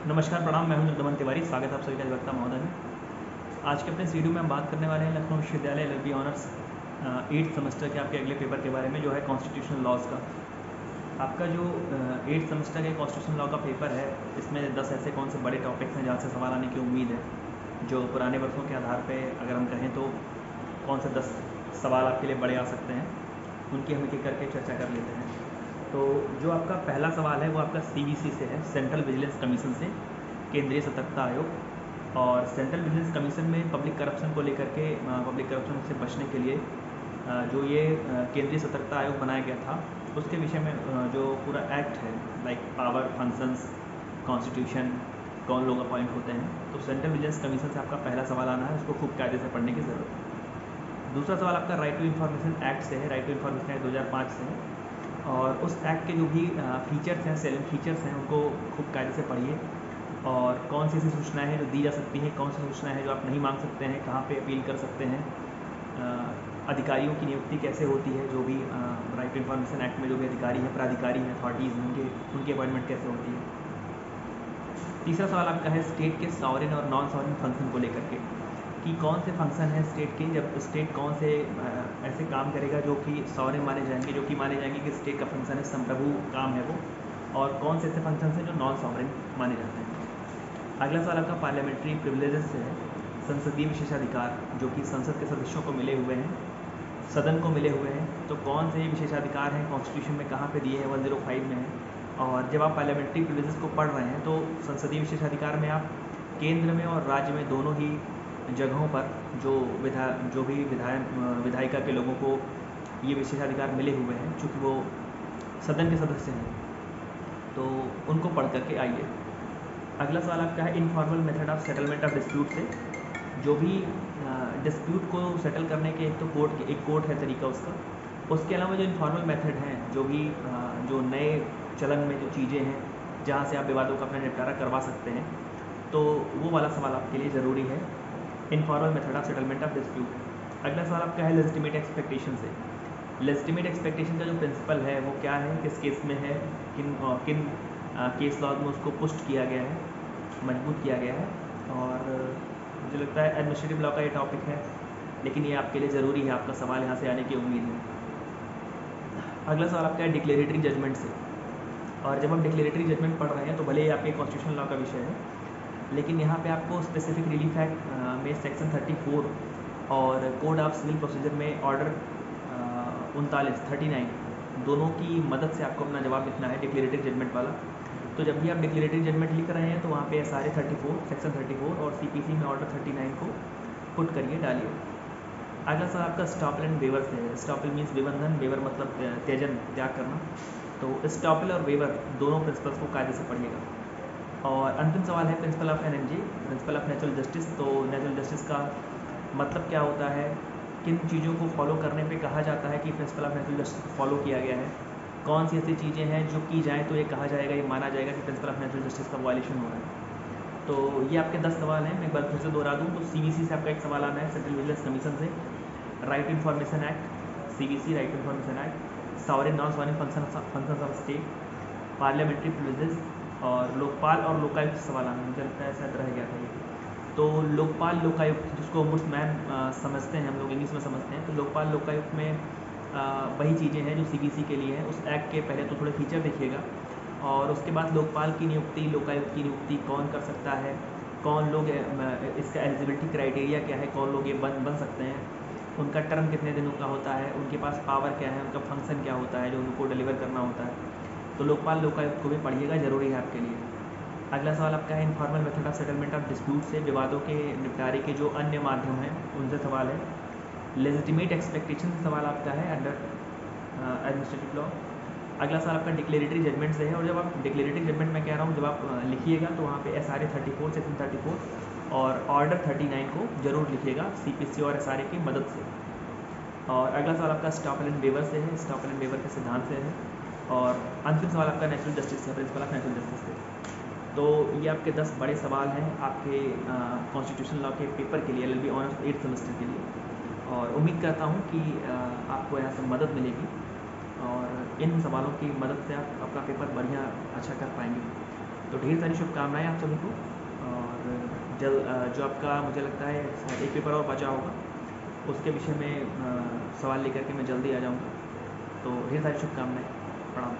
नमस्कार, प्रणाम। मैं हूं निर्दमन तिवारी। स्वागत है आप सभी का अधिवक्ता महोदय में। आज के अपने इस वीडियो में हम बात करने वाले हैं लखनऊ विश्वविद्यालय एलएलबी ऑनर्स 8th सेमेस्टर के आपके अगले पेपर के बारे में, जो है कॉन्स्टिट्यूशनल लॉज का। आपका जो 8th सेमेस्टर के कॉन्स्टिट्यूशनल लॉ का पेपर है, इसमें 10 ऐसे कौन से बड़े टॉपिक्स हैं जहाँ से सवाल आने की उम्मीद है, जो पुराने वर्षों के आधार पर अगर हम कहें तो कौन से 10 सवाल आपके लिए बड़े आ सकते हैं, उनकी हम एक एक करके चर्चा कर लेते हैं। तो जो आपका पहला सवाल है वो आपका सीवीसी से है, सेंट्रल विजिलेंस कमीशन से, केंद्रीय सतर्कता आयोग। और सेंट्रल विजिलेंस कमीशन में पब्लिक करप्शन को लेकर के, पब्लिक करप्शन से बचने के लिए जो ये केंद्रीय सतर्कता आयोग बनाया गया था, उसके विषय में जो पूरा एक्ट है, लाइक पावर, फंक्शंस, कॉन्स्टिट्यूशन, कौन लोग अपॉइंट होते हैं, तो सेंट्रल विजिलेंस कमीशन से आपका पहला सवाल आना है, उसको खूब कायदे से पढ़ने की ज़रूरत है। दूसरा सवाल आपका राइट टू इन्फॉर्मेशन एक्ट से है। राइट टू इन्फॉर्मेशन एक्ट 2005 से है, और उस एक्ट के जो भी फीचर्स हैं, सेलिंग फीचर्स हैं, उनको खूब कायदे से पढ़िए। और कौन सी ऐसी सूचनाएँ हैं जो दी जा सकती हैं, कौन सी सूचनाएँ हैं जो आप नहीं मांग सकते हैं, कहाँ पे अपील कर सकते हैं, अधिकारियों की नियुक्ति कैसे होती है, जो भी राइट टू इन्फॉर्मेशन एक्ट में जो भी अधिकारी हैं, प्राधिकारी हैं, अथॉरिटीज़ हैं, उनकी अपॉइंटमेंट कैसे होती है। तीसरा सवाल आपका है स्टेट के सॉवरेन और नॉन सॉवरेन फंक्शन को लेकर के, कि कौन से फंक्शन हैं स्टेट के, जब स्टेट कौन से ऐसे काम करेगा जो कि सॉवरेन माने जाएंगे, जो कि माने जाएंगे कि स्टेट का फंक्शन है, संप्रभु काम है वो, और कौन से ऐसे फंक्शन हैं जो नॉन सॉवरेन माने जाते हैं। अगला सवाल आपका पार्लियामेंट्री प्रिविलेजेस से है, संसदीय विशेषाधिकार जो कि संसद के सदस्यों को मिले हुए हैं, सदन को मिले हुए हैं, तो कौन से विशेषाधिकार हैं, कॉन्स्टिट्यूशन में कहाँ पे दिए हैं, 105 में है। और जब आप पार्लियामेंट्री प्रिविलेजेस को पढ़ रहे हैं तो संसदीय विशेषाधिकार में आप केंद्र में और राज्य में दोनों ही जगहों पर जो भी विधायिका के लोगों को ये विशेषाधिकार मिले हुए हैं, चूँकि वो सदन के सदस्य हैं, तो उनको पढ़ करके आइए। अगला सवाल आपका है informal method of settlement of dispute से, जो भी डिस्प्यूट को सेटल करने के एक कोर्ट है तरीका उसका, उसके अलावा जो इनफॉर्मल मेथड हैं, जो भी जो नए चलन में जो चीज़ें हैं जहाँ से आप विवादों का अपना निपटारा करवा सकते हैं, तो वो वाला सवाल आपके लिए ज़रूरी है, informal method of settlement of dispute. अगला सवाल आपका है लेजिटिमेट एक्सपेक्टेशन से। लेजिटिमेट एक्सपेक्टेशन का जो प्रिंसिपल है वो क्या है, किस केस में है, किन केस लॉज में उसको पुष्ट किया गया है, मजबूत किया गया है। और मुझे लगता है एडमिनिस्ट्रेटिव लॉ का ये टॉपिक है, लेकिन ये आपके लिए ज़रूरी है, आपका सवाल यहाँ से आने की उम्मीद है। अगला सवाल आपका है डिक्लेरेटरी जजमेंट से। और जब हम डिक्लेरेटरी जजमेंट पढ़ रहे हैं तो भले ही आपके कॉन्स्टिट्यूशनल लॉ का विषय है, लेकिन यहाँ पे आपको स्पेसिफिक रिलीफ एक्ट में सेक्शन 34 और कोड ऑफ सिविल प्रोसीजर में ऑर्डर 39 दोनों की मदद से आपको अपना जवाब लिखना है, डिक्लेरेटरी जजमेंट वाला। तो जब भी आप डिक्लेरेटरी जजमेंट लिख रहे हैं तो वहाँ पे सारे 34, सेक्शन 34 और सीपीसी में ऑर्डर 39 को पुट करिए, डालिए। अगला सवाल आपका स्टॉपल एंड वेवर से है। स्टॉपल मीन्स विबंधन, वेवर मतलब त्यजन, त्याग करना। तो स्टॉपल और वेवर दोनों प्रिंसिपल्स को कायदे से पढ़िएगा। और अंतिम सवाल है principle of NMJ, principle of natural justice. तो नेचुरल जस्टिस का मतलब क्या होता है, किन चीज़ों को फॉलो करने पे कहा जाता है कि प्रिंसिपल ऑफ नेचुरल जस्टिस को फॉलो किया गया है, कौन सी ऐसी चीज़ें हैं जो की जाएँ तो ये कहा जाएगा, ये माना जाएगा कि प्रिंसिपल ऑफ नेचुरल जस्टिस का वायलेशन हो रहा है। तो ये आपके 10 सवाल हैं। मैं एक बार फिर से दोहरा दूँ तो सीवीसी से आपका एक सवाल आना है, सेंट्रल विजिलेंस कमीशन से, right information act, CVC right information act, sovereign non sovereign functions of state, parliamentary privileges, और लोकपाल और लोकायुक्त सवाल आना, मुझे लगता है शायद रह गया था ये। तो लोकपाल लोकायुक्त, जिसको ओम्बुड्समैन समझते हैं, हम लोग इंग्लिश में समझते हैं, तो लोकपाल लोकायुक्त में वही चीज़ें हैं जो सीबीसी के लिए हैं। उस एक्ट के पहले तो थोड़े फीचर देखिएगा, और उसके बाद लोकपाल की नियुक्ति, लोकायुक्त की नियुक्ति कौन कर सकता है, कौन लोग, इसका एलिजिबिलिटी क्राइटेरिया क्या है, कौन लोग ये बन सकते हैं, उनका टर्म कितने दिनों का होता है, उनके पास पावर क्या है, उनका फंक्शन क्या होता है जो उनको डिलीवर करना होता है। तो लोकपाल लोकायुक्त को भी पढ़िएगा, ज़रूरी है आपके लिए। अगला सवाल आपका है informal method of settlement of dispute से, विवादों के निपटारे के जो अन्य माध्यम हैं उनसे सवाल है। लेजिटिमेट एक्सपेक्टेशन से सवाल आपका है अंडर एडमिनिस्ट्रेटिव लॉ। अगला सवाल आपका डिक्लेरेटरी जजमेंट से है, और जब आप डिक्लेरेटरी जजमेंट में कह रहा हूँ, जब आप लिखिएगा तो वहाँ पे SRA 34, सेक्शन 34 और ऑर्डर 39 को जरूर लिखिएगा, सीपीसी और SRA की मदद से। और अगला सवाल आपका स्टॉपल एंड वेवर से है, स्टॉपल एंड वेवर के सिद्धांत से है। और अंतिम सवाल आपका नेचुरल जस्टिस से, प्रिंसिपल ऑफ नेचुरल जस्टिस से। तो ये आपके 10 बड़े सवाल हैं आपके कॉन्स्टिट्यूशन लॉ के पेपर के लिए, LLB ऑनर्स 8th सेमेस्टर के लिए। और उम्मीद करता हूँ कि आपको यहाँ से मदद मिलेगी, और इन सवालों की मदद से आप अपना पेपर बढ़िया अच्छा कर पाएंगे। तो ढेर सारी शुभकामनाएं आप सभी को। और जो आपका मुझे लगता है शायद एक पेपर और बचा होगा, उसके विषय में सवाल लेकर के मैं जल्दी आ जाऊँगा। तो ढेर सारी शुभकामनाएं। प्रणाम।